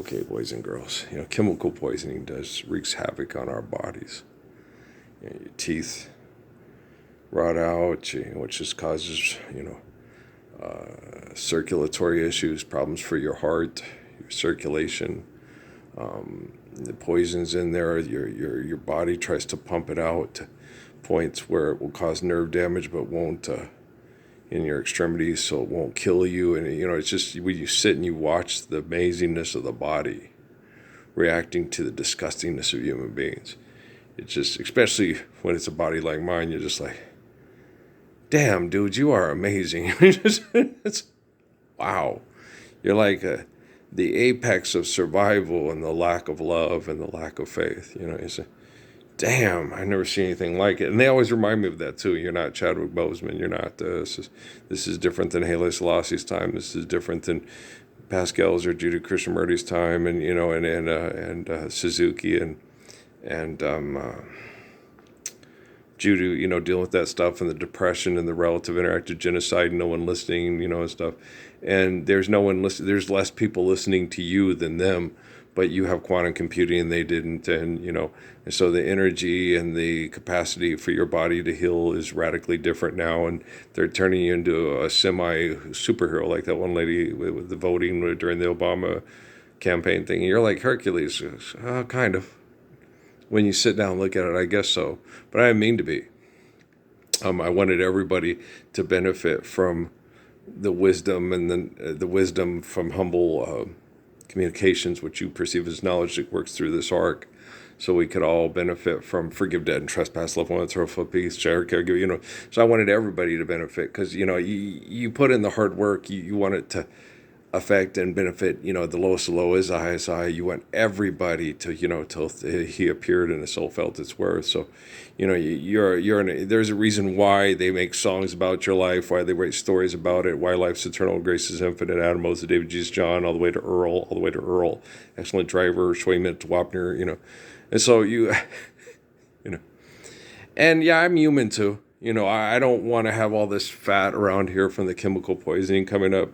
okay, boys and girls, chemical poisoning wreaks havoc on our bodies. Your teeth rot out, which just causes, circulatory issues, problems for your heart, your circulation. The poison's in there. Your body tries to pump it out to points where it will cause nerve damage, but won't in your extremities, so it won't kill you. And it's just when you sit and you watch the amazingness of the body reacting to the disgustingness of human beings. It's just, especially when it's a body like mine, you're just like, damn, dude, you are amazing. It's, wow. You're like the apex of survival and the lack of love and the lack of faith. You say, damn, I've never seen anything like it. And they always remind me of that too. You're not Chadwick Boseman. You're not this. This is different than Haile Selassie's time. This is different than Pascal's or Judy Krishnamurti's time, and and Suzuki and Judy, dealing with that stuff and the depression and the relative interactive genocide, and no one listening, and stuff. And there's no one listening. There's less people listening to you than them, but you have quantum computing and they didn't, and so the energy and the capacity for your body to heal is radically different now, and they're turning you into a semi-superhero, like that one lady with the voting during the Obama campaign thing. You're like Hercules, kind of. When you sit down and look at it, I guess so. But I didn't mean to be. I wanted everybody to benefit from the wisdom and the wisdom from humble communications, which you perceive as knowledge that works through this arc. So we could all benefit from forgive dead and trespass, love one, throw for peace, share, caregiver, So I wanted everybody to benefit because, you put in the hard work, you want it to affect and benefit, the lowest of low is the highest high. You want everybody to, till he appeared and the soul felt its worth. So, there's a reason why they make songs about your life, why they write stories about it, why life's eternal, grace is infinite, Adam Moses, David, Jesus, John, all the way to Earl, excellent driver, Schwayman, Wapner, and so and yeah, I'm human too. I don't want to have all this fat around here from the chemical poisoning coming up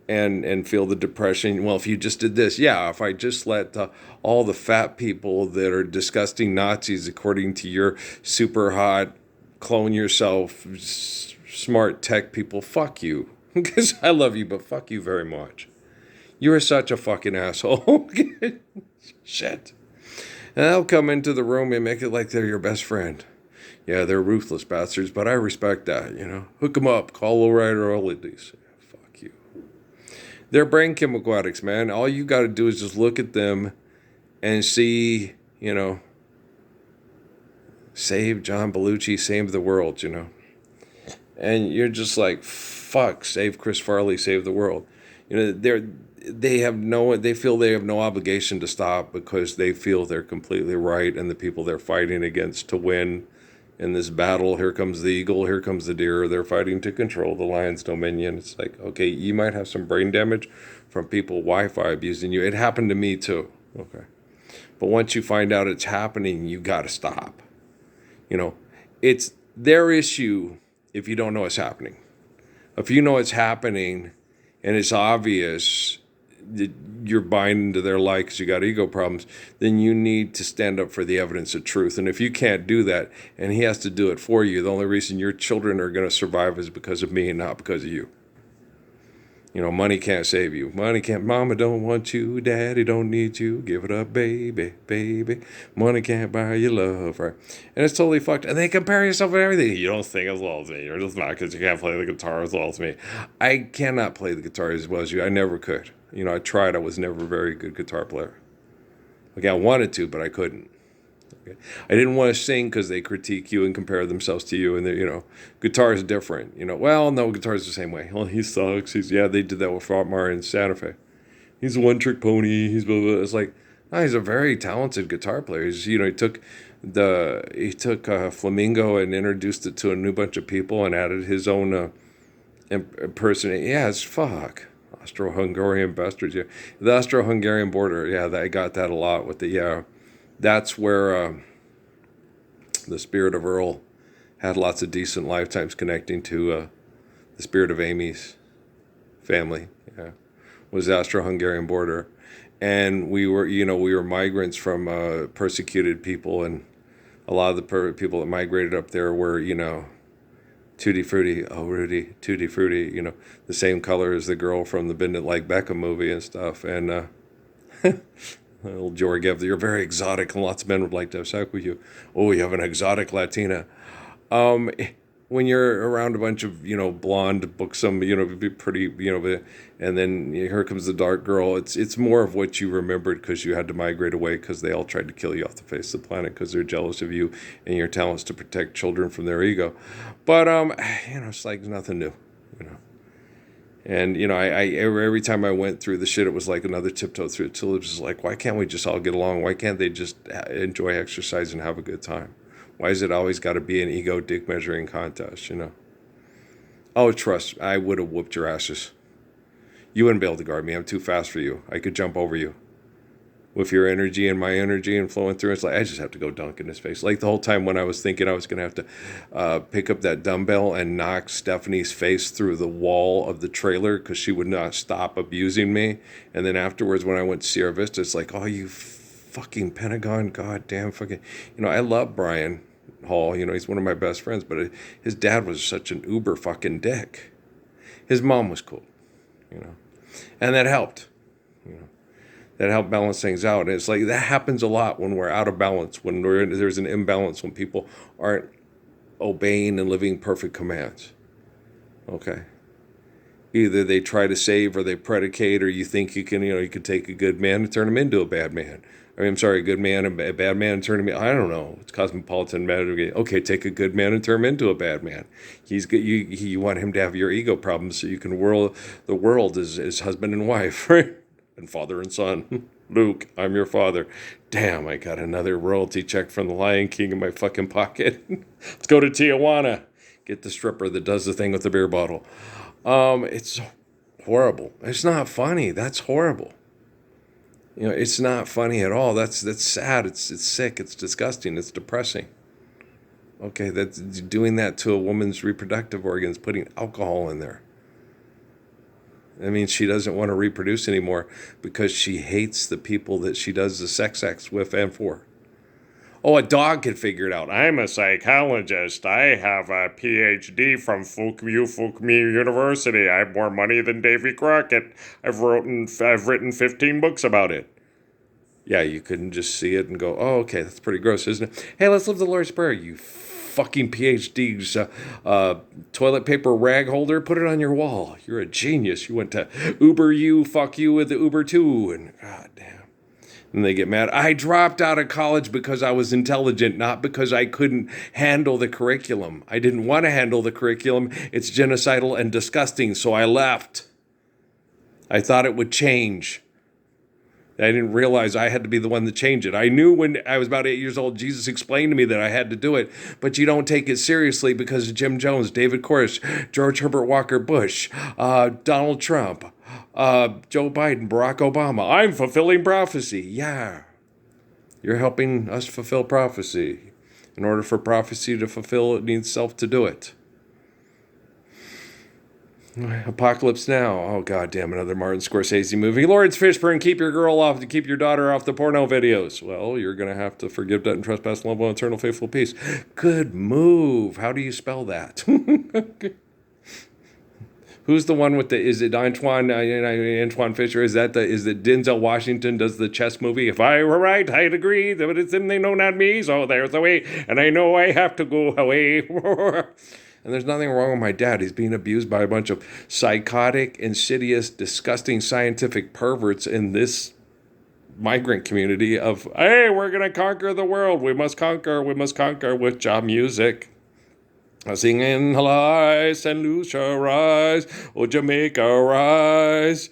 and feel the depression. Well, if you just did this, if I just let all the fat people that are disgusting Nazis, according to your super hot, clone yourself, smart tech people, fuck you. Because I love you, but fuck you very much. You are such a fucking asshole. Shit. And they'll come into the room and make it like they're your best friend. Yeah, they're ruthless bastards, but I respect that, Hook them up, call lowrider, all of these. Fuck you. They're brain chemical addicts, man. All you got to do is just look at them and see, save John Belushi, save the world, And you're just like, fuck, save Chris Farley, save the world. They feel they have no obligation to stop because they feel they're completely right, and the people they're fighting against to win in this battle, here comes the eagle, here comes the deer, they're fighting to control the lion's dominion. It's like, okay, you might have some brain damage from people Wi-Fi abusing you. It happened to me too. Okay. But once you find out it's happening, you got to stop. It's their issue if you don't know it's happening. If you know it's happening and it's obvious that you're buying into their lie because you got ego problems, then you need to stand up for the evidence of truth. And if you can't do that, and he has to do it for you, the only reason your children are going to survive is because of me and not because of you. Money can't save you. Money can't. Mama don't want you. Daddy don't need you. Give it up, baby, baby. Money can't buy you love, right? And it's totally fucked. And they compare yourself with everything. You don't sing as well as me. You're just not because you can't play the guitar as well as me. I cannot play the guitar as well as you. I never could. I tried. I was never a very good guitar player. Okay, I wanted to, but I couldn't. Okay. I didn't want to sing because they critique you and compare themselves to you, and guitar is different. Well, no, guitar is the same way. Well, he sucks. They did that with Fartmar and Santa Fe. He's a one-trick pony. He's blah, blah. It's like, no, he's a very talented guitar player. He took Flamingo and introduced it to a new bunch of people and added his own impersonation. Yeah, it's fuck. Austro-Hungarian bastards. Yeah, the Austro-Hungarian border. Yeah, I got that a lot with the That's where the spirit of Earl had lots of decent lifetimes connecting to the spirit of Amy's family. Yeah, was the Austro-Hungarian border, and we were migrants from persecuted people, and a lot of the people that migrated up there were, Tutti Frutti, oh Rudy, Tutti Frutti, the same color as the girl from the Bend It Like Beckham movie and stuff. And little Jory Gev, you're very exotic, and lots of men would like to have sex with you. Oh, you have an exotic Latina. Um, when you're around a bunch of blonde, buxom, be pretty, and then here comes the dark girl. It's more of what you remembered because you had to migrate away because they all tried to kill you off the face of the planet because they're jealous of you and your talents to protect children from their ego. But it's like nothing new, you know. And I every time I went through the shit, it was like another tiptoe through it till it was just like, why can't we just all get along? Why can't they just enjoy exercise and have a good time? Why is it always got to be an ego dick measuring contest? Oh, trust, I would have whooped your asses. You wouldn't be able to guard me. I'm too fast for you. I could jump over you. With your energy and my energy and flowing through, it's like I just have to go dunk in his face. Like the whole time when I was thinking I was going to have to pick up that dumbbell and knock Stephanie's face through the wall of the trailer because she would not stop abusing me. And then afterwards, when I went to Sierra Vista, it's like, oh, you fucking Pentagon, goddamn fucking. I love Brian Hall. He's one of my best friends, but his dad was such an uber fucking dick. His mom was cool, and that helped. That help balance things out. And it's like that happens a lot when we're out of balance, when there's an imbalance, when people aren't obeying and living perfect commands. Okay. Either they try to save or they predicate, or you think you can take a good man and turn him into a bad man. I'm sorry, a good man and a bad man and turn him. I don't know. It's cosmopolitan matter. Okay, take a good man and turn him into a bad man. He's good. You want him to have your ego problems so you can whirl the world as husband and wife, right? And father and son. Luke, I'm your father. Damn, I got another royalty check from the Lion King in my fucking pocket. Let's go to Tijuana. Get the stripper that does the thing with the beer bottle. It's horrible. It's not funny. That's horrible. It's not funny at all. That's sad. It's sick. It's disgusting. It's depressing. Okay, that's doing that to a woman's reproductive organs, putting alcohol in there. I mean, she doesn't want to reproduce anymore because she hates the people that she does the sex acts with and for. Oh, a dog could figure it out. I'm a psychologist. I have a PhD from Fuqua University. I have more money than Davy Crockett. I've written 15 books about it. Yeah, you couldn't just see it and go, oh, okay, that's pretty gross, isn't it? Hey, let's live the Lord's Prayer, you fucking PhD's toilet paper rag holder. Put it on your wall. You're a genius. You went to Uber U, fuck you with the Uber 2. And god damn. And they get mad. I dropped out of college because I was intelligent, not because I couldn't handle the curriculum. I didn't want to handle the curriculum. It's genocidal and disgusting, so I left. I thought it would change. I didn't realize I had to be the one to change it. I knew when I was about 8 years old, Jesus explained to me that I had to do it, but you don't take it seriously because of Jim Jones, David Koresh, George Herbert Walker Bush, Donald Trump, Joe Biden, Barack Obama. I'm fulfilling prophecy. Yeah. You're helping us fulfill prophecy. In order for prophecy to fulfill, it needs self to do it. Apocalypse Now. Oh, goddamn, another Martin Scorsese movie. Lawrence Fishburne, keep your daughter off the porno videos. Well, you're going to have to forgive debt and trespass, love, and eternal faithful peace. Good move. How do you spell that? Who's the one with is it Antoine Fisher? Is it Denzel Washington does the chess movie? If I were right, I'd agree, but it's them, they know not me, so there's the way, and I know I have to go away. And there's nothing wrong with my dad. He's being abused by a bunch of psychotic, insidious, disgusting scientific perverts in this migrant community of, hey, we're going to conquer the world. We must conquer with job music. Singing rise, St. Lucia rise, oh Jamaica rise,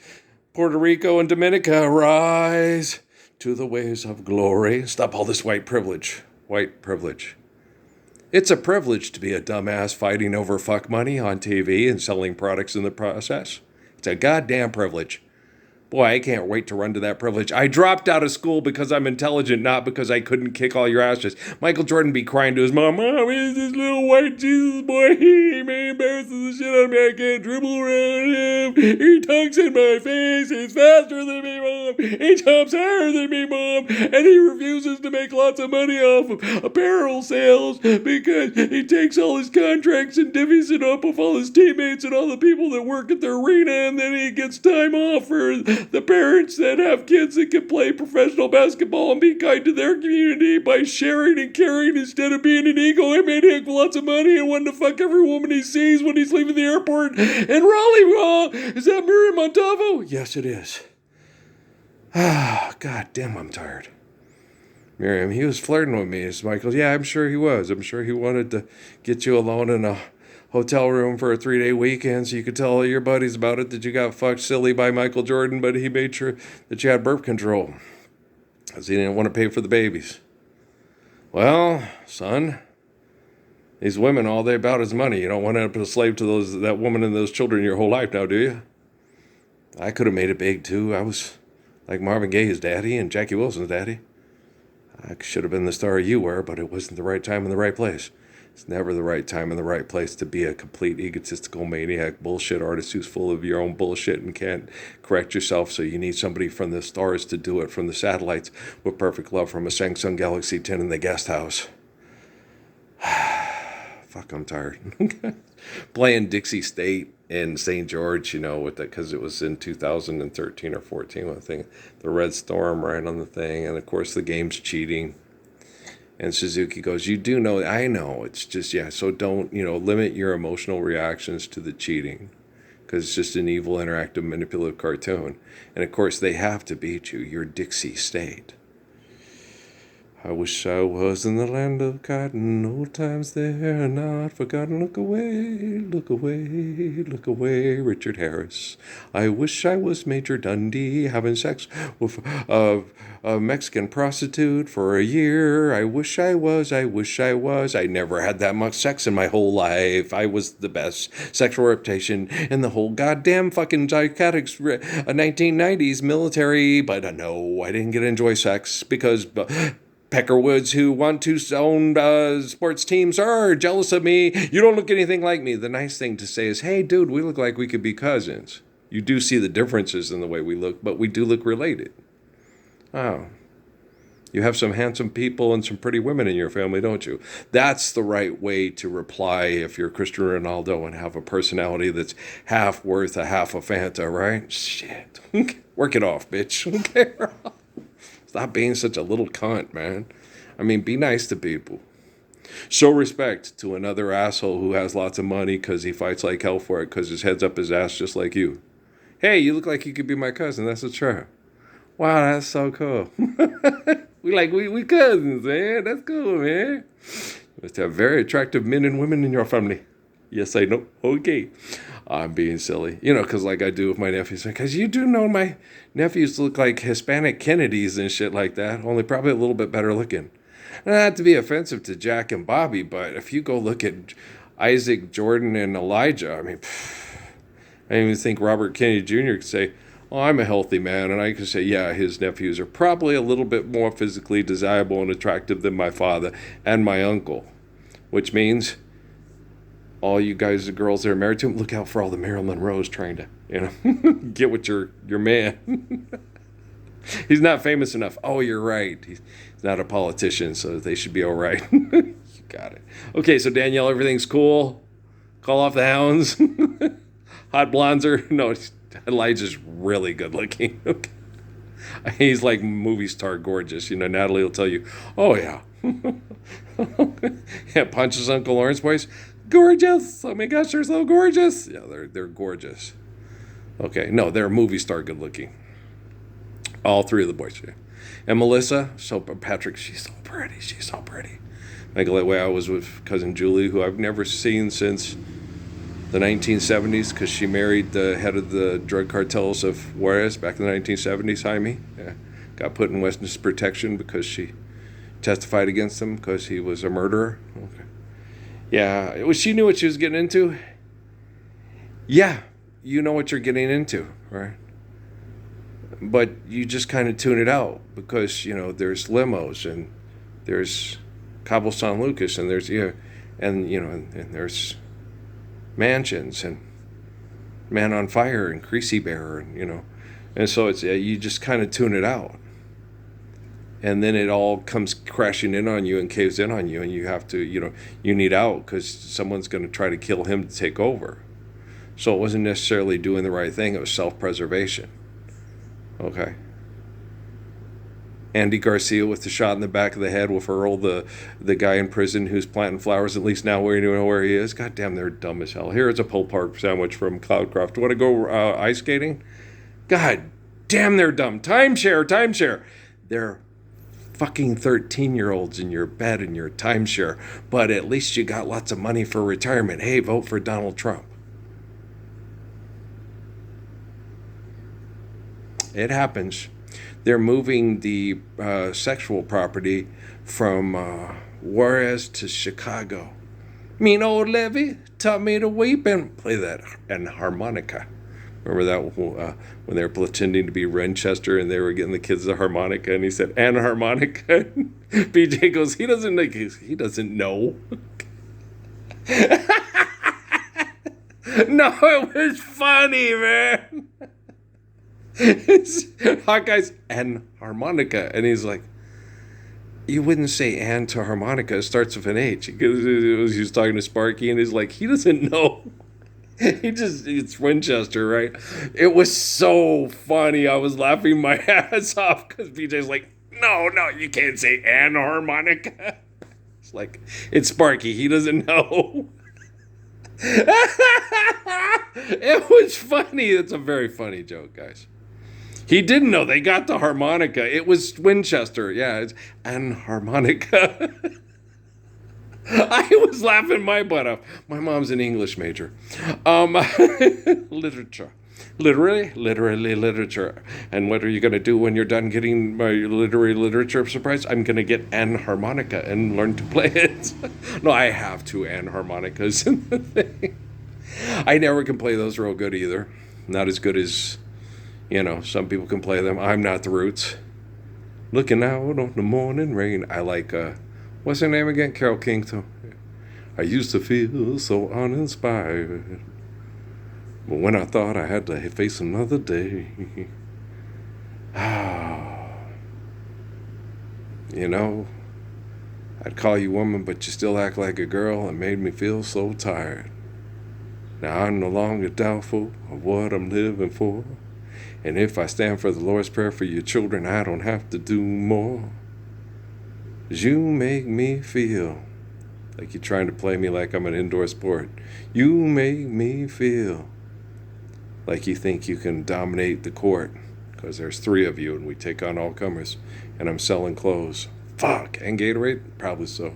Puerto Rico and Dominica rise to the ways of glory. Stop all this white privilege. White privilege. It's a privilege to be a dumbass fighting over fuck money on TV and selling products in the process. It's a goddamn privilege. Boy, I can't wait to run to that privilege. I dropped out of school because I'm intelligent, not because I couldn't kick all your asses. Michael Jordan be crying to his mom, Mom, he's this little white Jesus boy. He embarrasses the shit out of me. I can't dribble around him. He dunks in my face. He's faster than me, Mom. He jumps higher than me, Mom. And he refuses to make lots of money off of apparel sales because he takes all his contracts and divvies it up with all his teammates and all the people that work at the arena, and then he gets time off for the parents that have kids that can play professional basketball and be kind to their community by sharing and caring instead of being an egomaniac with lots of money and wanting to fuck every woman he sees when he's leaving the airport. And Raleigh, is that Miriam Montalvo? Yes, it is. Ah, god damn, I'm tired. Miriam, he was flirting with me, as Michael. Yeah, I'm sure he was. I'm sure he wanted to get you alone in a hotel room for a 3-day weekend so you could tell all your buddies about it, that you got fucked silly by Michael Jordan, but he made sure that you had birth control because he didn't want to pay for the babies. Well, son, these women, all they about is money. You don't want to end up a slave to that woman and those children your whole life now, do you? I could have made it big, too. I was like Marvin Gaye's daddy and Jackie Wilson's daddy. I should have been the star you were, but it wasn't the right time and the right place. It's never the right time and the right place to be a complete egotistical maniac bullshit artist who's full of your own bullshit and can't correct yourself, so you need somebody from the stars to do it, from the satellites, with perfect love from a Samsung Galaxy 10 in the guest house. Fuck, I'm tired. Playing Dixie State in St. George, with that, because it was in 2013 or 14, I think, the Red Storm right on the thing, and of course the game's cheating. And Suzuki goes, you do know, I know, it's just, yeah, so don't, limit your emotional reactions to the cheating, because it's just an evil, interactive, manipulative cartoon. And of course, they have to beat you. You're Dixie State. I wish I was in the land of cotton, old times there not forgotten. Look away, look away, look away, Richard Harris. I wish I was Major Dundee, having sex with a Mexican prostitute for a year. I wish I was, I wish I was. I never had that much sex in my whole life. I was the best sexual reputation in the whole goddamn fucking psychotic 1990s military. But no, I didn't get to enjoy sex because Peckerwoods who want to own sports teams are jealous of me. You don't look anything like me. The nice thing to say is, hey, dude, we look like we could be cousins. You do see the differences in the way we look, but we do look related. Oh, you have some handsome people and some pretty women in your family, don't you? That's the right way to reply if you're Cristiano Ronaldo and have a personality that's half worth a half a Fanta, right? Shit. Work it off, bitch. Okay. Stop being such a little cunt, man. I mean, be nice to people. Show respect to another asshole who has lots of money because he fights like hell for it because his head's up his ass just like you. Hey, you look like you could be my cousin. That's a trap. Wow, that's so cool. we cousins, man. That's cool, man. You must have very attractive men and women in your family. Yes, I know. Okay. I'm being silly. Because like I do with my nephews. Because you do know my nephews look like Hispanic Kennedys and shit like that. Only probably a little bit better looking. Not to be offensive to Jack and Bobby, but if you go look at Isaac, Jordan, and Elijah, I even think Robert Kennedy Jr. could say, oh, I'm a healthy man. And I could say, yeah, his nephews are probably a little bit more physically desirable and attractive than my father and my uncle. Which means all you guys and girls that are married to him, look out for all the Marilyn Monroes trying to, get with your man. He's not famous enough. Oh, you're right. He's not a politician, so they should be all right. You got it. Okay, so Danielle, everything's cool. Call off the hounds. Hot blondes are, no, Elijah's really good looking. Okay. He's like movie star gorgeous. Natalie will tell you, oh, yeah. Yeah, Punch's Uncle Lawrence boys. Gorgeous. Oh my gosh, they're so gorgeous. Yeah, they're gorgeous. Okay, no, they're movie star good looking. All three of the boys. Yeah. And Melissa, Patrick, she's so pretty. She's so pretty. Like that way I was with cousin Julie, who I've never seen since the 1970s because she married the head of the drug cartels of Juarez back in the 1970s, Jaime. Yeah. Got put in witness protection because she testified against him because he was a murderer. Okay. Yeah, she knew what she was getting into. Yeah, you know what you're getting into, right? But you just kind of tune it out because, there's limos and there's Cabo San Lucas and there's, and there's mansions and Man on Fire and Greasy Bear and so it's you just kind of tune it out, and then it all comes crashing in on you and caves in on you, and you have to you need out because someone's going to try to kill him to take over. So it wasn't necessarily doing the right thing, it was self-preservation. Okay. Andy Garcia with the shot in the back of the head with Earl, the guy in prison who's planting flowers. At least now we know where he is. God damn, they're dumb as hell. Here's a pulled pork sandwich from Cloudcroft. Want to go ice skating? God damn, they're dumb. Timeshare. They're fucking 13-year-olds in your bed in your timeshare, but at least you got lots of money for retirement. Hey, vote for Donald Trump. It happens. They're moving the sexual property from Juarez to Chicago. Mean old Levy taught me to weep and play that and harmonica. Remember that when they were pretending to be Winchester and they were getting the kids the harmonica, and he said, "And harmonica." BJ goes, he doesn't know. No, it was funny, man. Hawkeye's and harmonica, and he's like, you wouldn't say "and" to harmonica. It starts with an H. He was talking to Sparky, and he's like, he doesn't know. It's Winchester, right? It was so funny. I was laughing my ass off because BJ's like, no, you can't say "and harmonica." It's like, it's Sparky. He doesn't know. It was funny. It's a very funny joke, guys. He didn't know. They got the harmonica. It was Winchester. Yeah, it's and harmonica. I was laughing my butt off. My mom's an English major. Literature. Literary literature. And what are you going to do when you're done getting my literary literature surprise? I'm going to get an harmonica and learn to play it. No, I have two an harmonicas in the thing. I never can play those real good either. Not as good as, some people can play them. I'm not the Roots. Looking out on the morning rain. I like, what's her name again? Carole King. I used to feel so uninspired. But when I thought I had to face another day. I'd call you woman, but you still act like a girl and made me feel so tired. Now I'm no longer doubtful of what I'm living for. And if I stand for the Lord's Prayer for your children, I don't have to do more. 'Cause you make me feel like you're trying to play me like I'm an indoor sport. You make me feel like you think you can dominate the court because there's 3 of you and we take on all comers and I'm selling clothes. Fuck. And Gatorade? Probably so.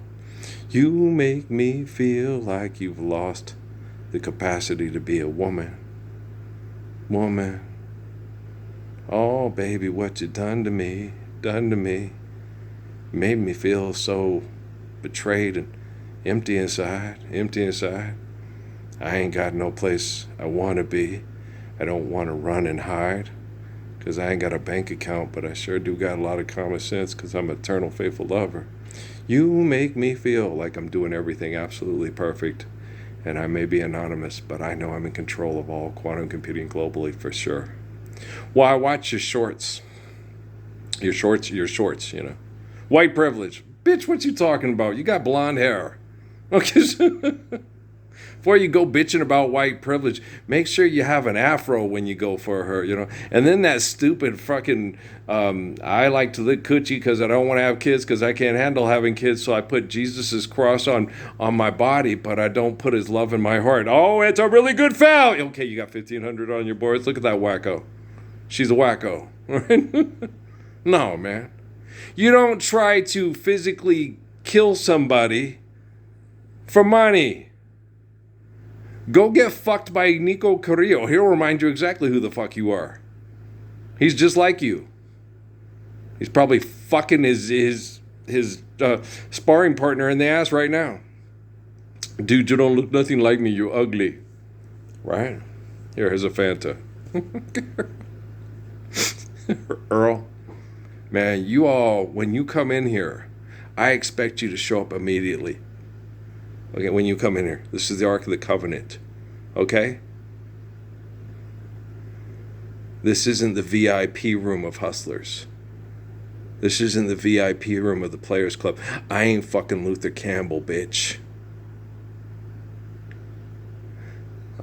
You make me feel like you've lost the capacity to be a woman. Woman. Oh, baby, what you done to me. Made me feel so betrayed and empty inside. I ain't got no place I want to be. I don't want to run and hide because I ain't got a bank account, but I sure do got a lot of common sense because I'm an eternal faithful lover. You make me feel like I'm doing everything absolutely perfect, and I may be anonymous, but I know I'm in control of all quantum computing globally for sure. Well, I watch your shorts. Your shorts, White privilege. Bitch, what you talking about? You got blonde hair. Okay. Before you go bitching about white privilege, make sure you have an afro when you go for her, And then that stupid fucking, I like to lick coochie because I don't want to have kids because I can't handle having kids, so I put Jesus' cross on my body, but I don't put his love in my heart. Oh, it's a really good foul. Okay, you got 1,500 on your boards. Look at that wacko. She's a wacko. No, man. You don't try to physically kill somebody for money. Go get fucked by Nico Carrillo. He'll remind you exactly who the fuck you are. He's just like you. He's probably fucking his sparring partner in the ass right now. Dude, you don't look nothing like me. You're ugly. Right? Here's a Fanta. Earl, man, you all, when you come in here, I expect you to show up immediately. Okay, when you come in here. This is the Ark of the Covenant. Okay? This isn't the VIP room of hustlers. This isn't the VIP room of the Players Club. I ain't fucking Luther Campbell, bitch.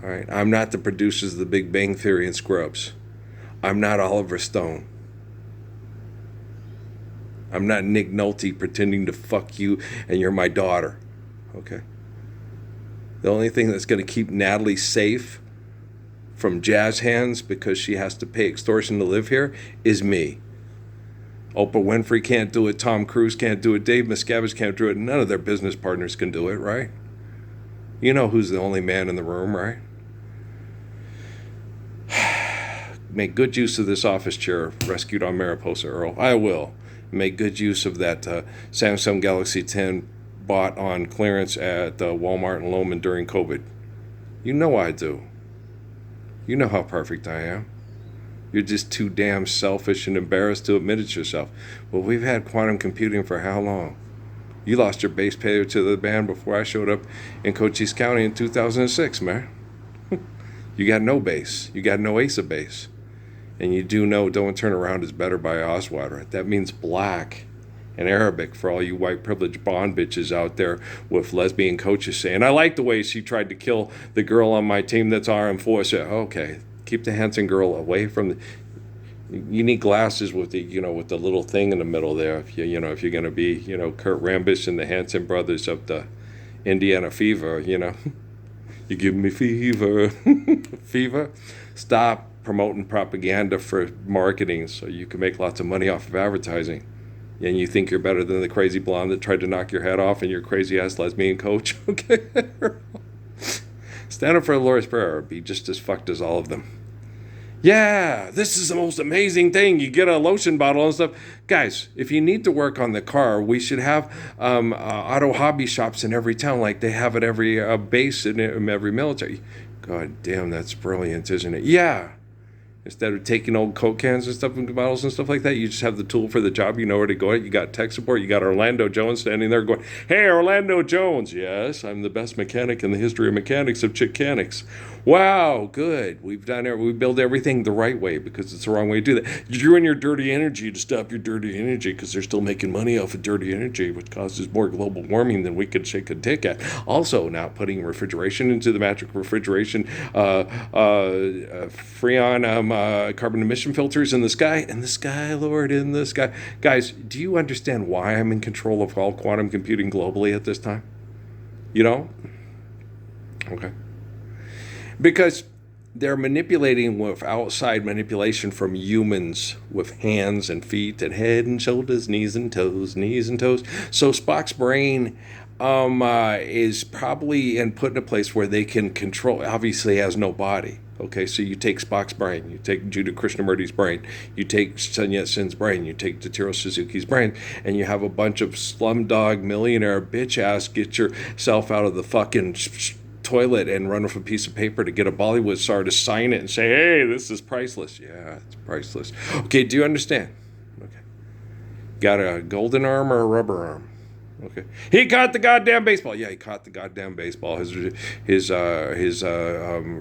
Alright? I'm not the producers of the Big Bang Theory and Scrubs. I'm not Oliver Stone. I'm not Nick Nolte pretending to fuck you and you're my daughter. Okay? The only thing that's going to keep Natalie safe from jazz hands because she has to pay extortion to live here is me. Oprah Winfrey can't do it. Tom Cruise can't do it. Dave Miscavige can't do it. None of their business partners can do it, right? You know who's the only man in the room, right? Make good use of this office chair rescued on Mariposa, Earl. I will. Make good use of that Samsung Galaxy 10 bought on clearance at Walmart and Loman during COVID. You know I do. You know how perfect I am. You're just too damn selfish and embarrassed to admit it yourself. Well, we've had quantum computing for how long? You lost your bass player to the band before I showed up in Cochise County in 2006, man. You got no bass. You got no ace of base. And you do know Don't Turn Around is better by Oswater. That means black in Arabic for all you white privileged Bond bitches out there with lesbian coaches saying, I like the way she tried to kill the girl on my team that's our enforcer. Okay, keep the Hanson girl away from the... You need glasses with the, with the little thing in the middle there. If if you're going to be, Kurt Rambish and the Hanson brothers of the Indiana Fever, You give me fever. Fever. Stop promoting propaganda for marketing so you can make lots of money off of advertising. And you think you're better than the crazy blonde that tried to knock your head off and your crazy ass lesbian coach. Okay? Stand up for the Lord's Prayer or be just as fucked as all of them. Yeah, this is the most amazing thing. You get a lotion bottle and stuff. Guys, if you need to work on the car, we should have auto hobby shops in every town like they have at every base in every military. God damn, that's brilliant, isn't it? Yeah. Instead of taking old Coke cans and stuff and bottles and stuff like that, you just have the tool for the job. You know where to go. You got tech support. You got Orlando Jones standing there going, hey, Orlando Jones. Yes, I'm the best mechanic in the history of mechanics of Chickanics. Wow, good. We've done it. We build everything the right way because it's the wrong way to do that. You're in your dirty energy to stop your dirty energy because they're still making money off of dirty energy, which causes more global warming than we could shake a dick at. Also, now putting refrigeration into the magic refrigeration, Freon carbon emission filters in the sky, Lord, in the sky. Guys, do you understand why I'm in control of all quantum computing globally at this time? You know? Okay. Because they're manipulating with outside manipulation from humans with hands and feet and head and shoulders, knees and toes. So Spock's brain is probably put in a place where they can control. Obviously, has no body. Okay, so you take Spock's brain, you take Judah Krishnamurti's brain, you take Sun Yat-sen's brain, you take Totoro Suzuki's brain, and you have a bunch of slumdog millionaire bitch ass get yourself out of the fucking toilet and run with a piece of paper to get a Bollywood star to sign it and say, hey, this is priceless. Yeah, it's priceless. Okay, do you understand? Okay. Got a golden arm or a rubber arm? Okay. He caught the goddamn baseball. Yeah, he caught the goddamn baseball. His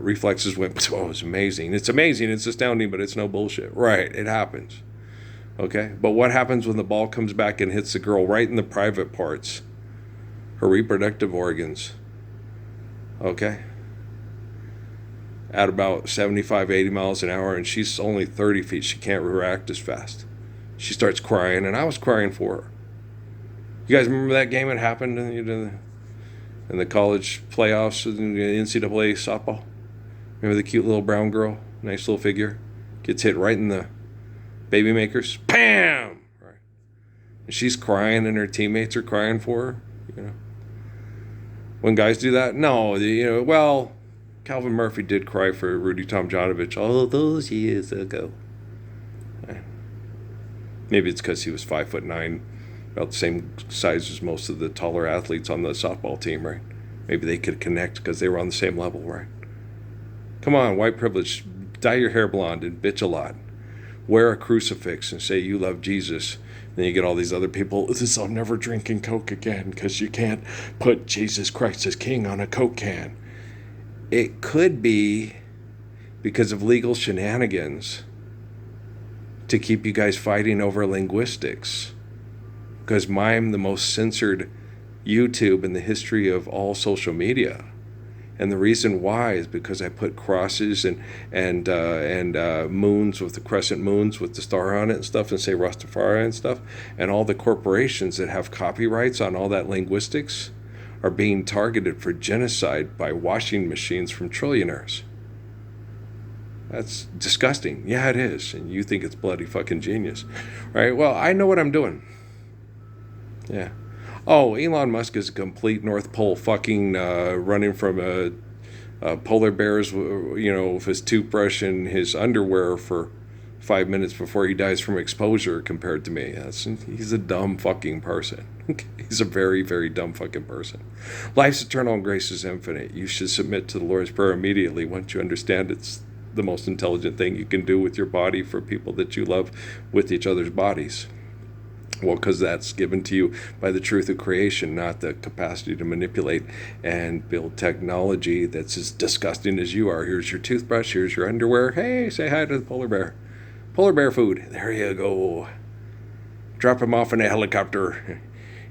reflexes went, oh, it's amazing. It's amazing. It's astounding, but it's no bullshit. Right, it happens. Okay, but what happens when the ball comes back and hits the girl right in the private parts? Her reproductive organs. Okay? At about 75, 80 miles an hour, and she's only 30 feet. She can't react as fast. She starts crying, and I was crying for her. You guys remember that game that happened in the college playoffs in the NCAA softball? Remember the cute little brown girl? Nice little figure. Gets hit right in the baby makers. Bam! Right. And she's crying and her teammates are crying for her. When guys do that? No. Well, Calvin Murphy did cry for Rudy Tomjanovich all those years ago. Maybe it's because he was 5'9", about the same size as most of the taller athletes on the softball team, right? Maybe they could connect because they were on the same level, right? Come on, white privilege, dye your hair blonde and bitch a lot. wear a crucifix and say you love Jesus. Then you get all these other people, this, I'm never drinking Coke again because you can't put Jesus Christ as King on a Coke can. It could be because of legal shenanigans to keep you guys fighting over linguistics. Because I'm the most censored YouTube in the history of all social media. And the reason why is because I put crosses and moons with the crescent moons with the star on it and stuff, and say Rastafari and stuff. And all the corporations that have copyrights on all that linguistics are being targeted for genocide by washing machines from trillionaires. That's disgusting. Yeah, it is. And you think it's bloody fucking genius. Right? Well, I know what I'm doing. Yeah. Oh, Elon Musk is a complete North Pole fucking running from polar bears, with his toothbrush and his underwear for 5 minutes before he dies from exposure compared to me. He's a dumb fucking person. He's a very, very dumb fucking person. Life's eternal and grace is infinite. You should submit to the Lord's Prayer immediately once you understand it's the most intelligent thing you can do with your body for people that you love with each other's bodies. Well, because that's given to you by the truth of creation, not the capacity to manipulate and build technology that's as disgusting as you are. Here's your toothbrush, here's your underwear. Hey, say hi to the polar bear. Polar bear food. There you go. Drop him off in a helicopter.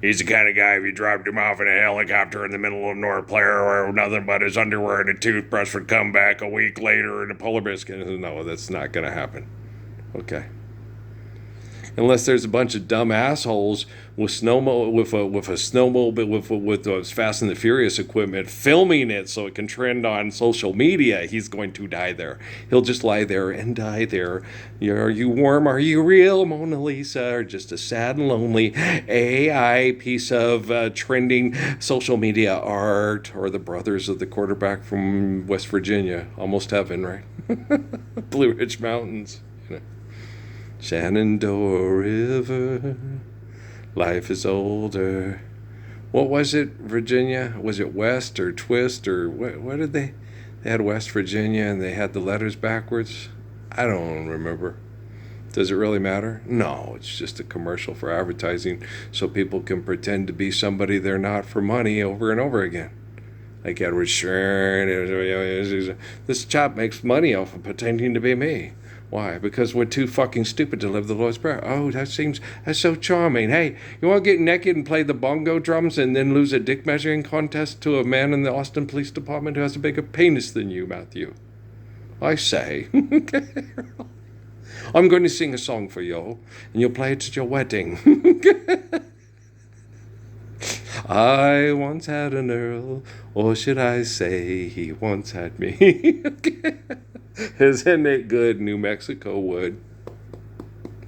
He's the kind of guy, if you dropped him off in a helicopter in the middle of North Player where nothing but his underwear and a toothbrush would come back a week later and a polar bear skin. No, that's not going to happen. Okay. Unless there's a bunch of dumb assholes with a snowmobile with Fast and the Furious equipment filming it so it can trend on social media, he's going to die there. He'll just lie there and die there. Are you warm? Are you real, Mona Lisa? Or just a sad and lonely AI piece of trending social media art? Or the brothers of the quarterback from West Virginia, almost heaven, right? Blue Ridge Mountains. Shenandoah River, life is older. What was it, Virginia? Was it West or Twist or what did they? They had West Virginia and they had the letters backwards. I don't remember. Does it really matter? No, it's just a commercial for advertising so people can pretend to be somebody they're not for money over and over again. Like Edward Sheeran, this chap makes money off of pretending to be me. Why? Because we're too fucking stupid to live the Lord's Prayer. Oh, that's so charming. Hey, you want to get naked and play the bongo drums and then lose a dick measuring contest to a man in the Austin Police Department who has a bigger penis than you, Matthew? I say. I'm going to sing a song for you, and you'll play it at your wedding. I once had an earl, or should I say he once had me. Isn't it good, New Mexico wood?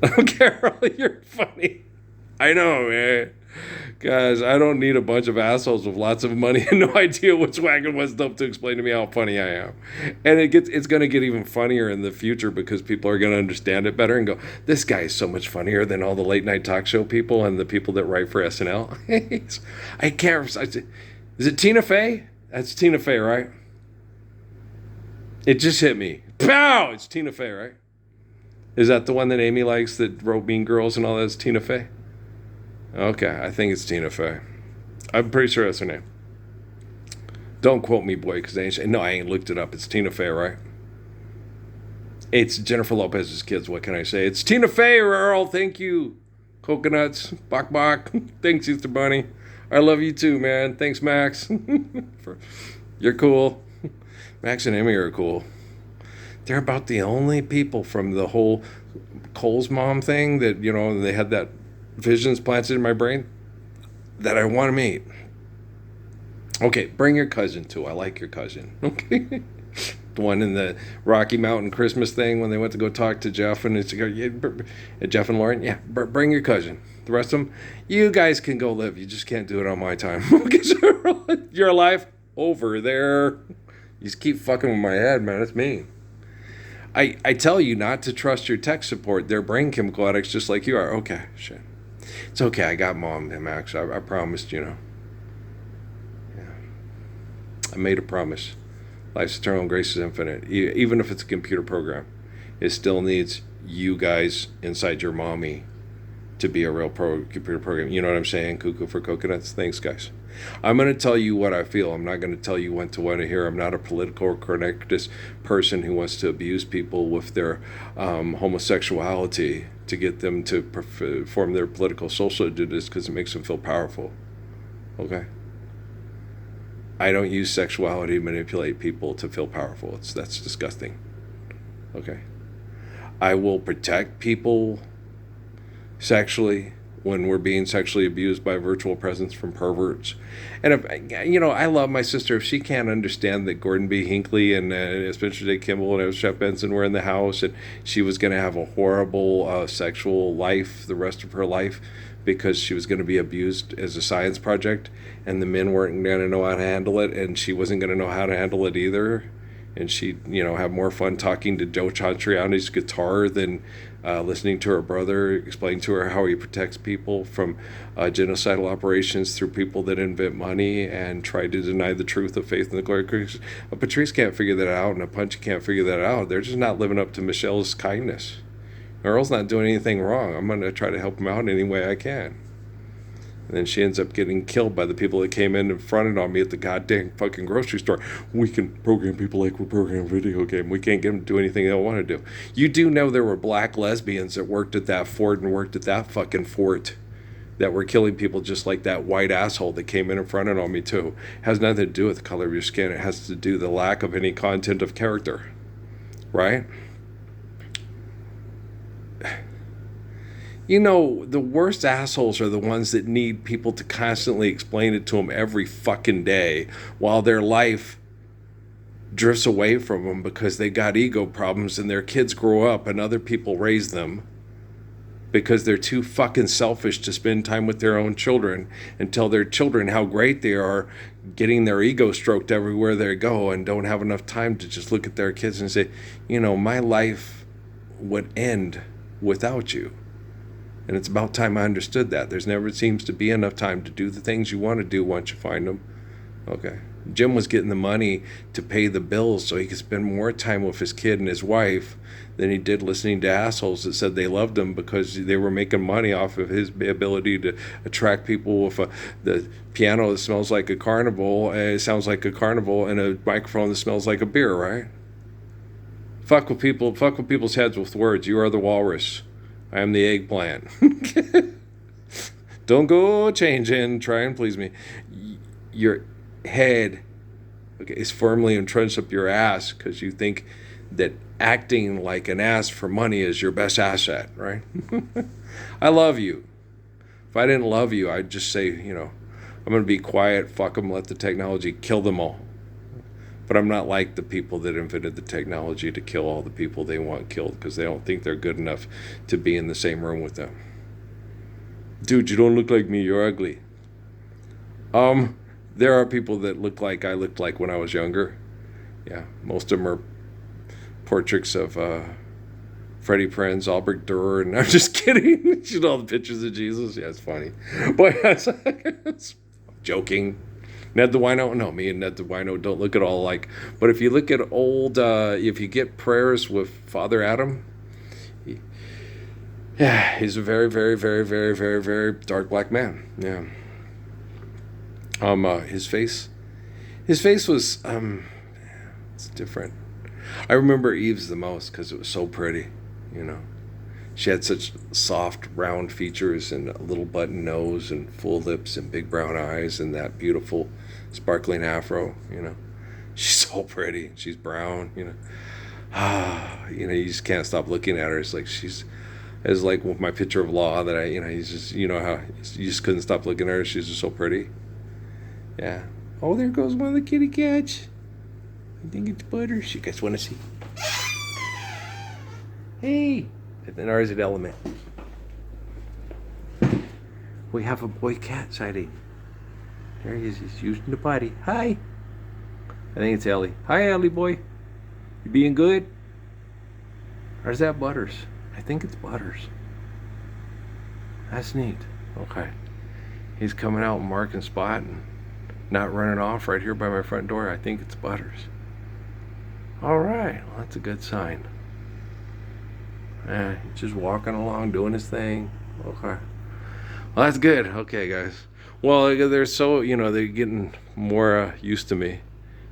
Oh, Carol, you're funny. I know, man. Guys, I don't need a bunch of assholes with lots of money and no idea which wagon was up to explain to me how funny I am. And it's going to get even funnier in the future because people are going to understand it better and go, this guy is so much funnier than all the late night talk show people and the people that write for SNL. I can't. Is it Tina Fey? That's Tina Fey, right? It just hit me. Pow! It's Tina Fey, right? Is that the one that Amy likes that wrote Mean Girls and all that? Is Tina Fey? Okay, I think it's Tina Fey. I'm pretty sure that's her name. Don't quote me, boy, because I ain't looked it up. It's Tina Fey, right? It's Jennifer Lopez's kids. What can I say? It's Tina Fey, Earl. Thank you. Coconuts. Bok bok. Thanks, Easter Bunny. I love you too, man. Thanks, Max. You're cool. Max and Amy are cool. They're about the only people from the whole Cole's mom thing that, they had that visions planted in my brain that I want to meet. Okay, bring your cousin too. I like your cousin. Okay. The one in the Rocky Mountain Christmas thing when they went to go talk to Jeff and Jeff and Lauren. Yeah, bring your cousin. The rest of them, you guys can go live. You just can't do it on my time. You're alive over there. You just keep fucking with my head, man. It's me. I tell you not to trust your tech support. They're brain chemical addicts just like you are. Okay, shit. It's okay. I got Mom and Max. I promised, Yeah. I made a promise. Life's eternal and grace is infinite. Even if it's a computer program, it still needs you guys inside your mommy to be a real computer program. You know what I'm saying? Cuckoo for coconuts. Thanks, guys. I'm going to tell you what I feel. I'm not going to tell you what to want to hear. I'm not a political correctist person who wants to abuse people with their homosexuality to get them to perform their political social duties because it makes them feel powerful. Okay? I don't use sexuality to manipulate people to feel powerful. That's disgusting. Okay? I will protect people sexually when we're being sexually abused by virtual presence from perverts. And if, you know, I love my sister. If she can't understand that Gordon B. Hinckley and Spencer J. Kimball and Chef Benson were in the house, and she was going to have a horrible sexual life the rest of her life because she was going to be abused as a science project, and the men weren't going to know how to handle it, and she wasn't going to know how to handle it either. And she'd, you know, have more fun talking to Joe Ciantriani's guitar than listening to her brother explain to her how he protects people from genocidal operations through people that invent money and try to deny the truth of faith in the glory of Christ. Patrice can't figure that out, and a Punchy can't figure that out. They're just not living up to Michelle's kindness. Earl's not doing anything wrong. I'm going to try to help him out any way I can. And then she ends up getting killed by the people that came in and fronted on me at the goddamn fucking grocery store. We can program people like we program video game. We can't get them to do anything they want to do. You do know there were black lesbians that worked at that fort and worked at that fucking fort that were killing people just like that white asshole that came in and fronted on me too. It has nothing to do with the color of your skin. It has to do with the lack of any content of character. Right? You know, the worst assholes are the ones that need people to constantly explain it to them every fucking day while their life drifts away from them because they got ego problems and their kids grow up and other people raise them because they're too fucking selfish to spend time with their own children and tell their children how great they are getting their ego stroked everywhere they go and don't have enough time to just look at their kids and say, you know, my life would end without you. And it's about time I understood that. There's never seems to be enough time to do the things you want to do once you find them. Okay. Jim was getting the money to pay the bills so he could spend more time with his kid and his wife than he did listening to assholes that said they loved him because they were making money off of his ability to attract people with the piano that smells like a carnival, it sounds like a carnival, and a microphone that smells like a beer, right? Fuck with people's heads with words. You are the walrus. I am the eggplant. Don't go changing. Try and please me. Your head is firmly entrenched up your ass because you think that acting like an ass for money is your best asset, right? I love you. If I didn't love you, I'd just say, you know, I'm going to be quiet, fuck them, let the technology kill them all. But I'm not like the people that invented the technology to kill all the people they want killed because they don't think they're good enough to be in the same room with them. Dude, you don't look like me. You're ugly. There are people that look like I looked like when I was younger. Yeah, most of them are portraits of Freddie Prinze, Albrecht Dürer, and I'm just kidding. You know all the pictures of Jesus? Yeah, it's funny. But it's joking. Ned the Wino, no, me and Ned the Wino don't look at all alike. But if you look at old, if you get prayers with Father Adam, he's a very, very, very, very, very, very dark black man. Yeah. His face was, it's different. I remember Eve's the most because it was so pretty, you know. She had such soft, round features and a little button nose and full lips and big brown eyes and that beautiful, sparkling afro, you know. She's so pretty. She's brown, you know. You know, you just can't stop looking at her. It's like it's like with my picture of Law that he's just, you know how you just couldn't stop looking at her. She's just so pretty. Yeah. Oh, there goes one of the kitty cats. I think it's Butters. You guys want to see? Hey. And then ours at Element. We have a boy cat sighting. There he is. He's using the potty. Hi. I think it's Ellie. Hi, Ellie boy. You being good? Or is that Butters? I think it's Butters. That's neat. Okay. He's coming out and marking spot and not running off right here by my front door. I think it's Butters. All right. Well, that's a good sign. He's just walking along, doing his thing. Okay. Well, that's good. Okay, guys. Well, they're so, they're getting more used to me.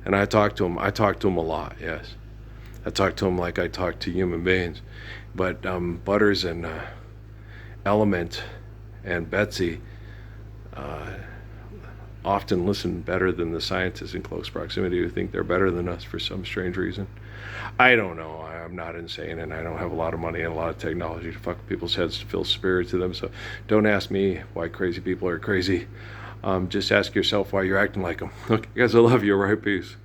And I talk to them. I talk to them a lot, yes. I talk to them like I talk to human beings. But Butters and Element and Betsy often listen better than the scientists in close proximity who think they're better than us for some strange reason. I don't know. I'm not insane, and I don't have a lot of money and a lot of technology to fuck with people's heads to fill spirit to them. So don't ask me why crazy people are crazy. Just ask yourself why you're acting like them. Okay, guys, I love you. All right, peace.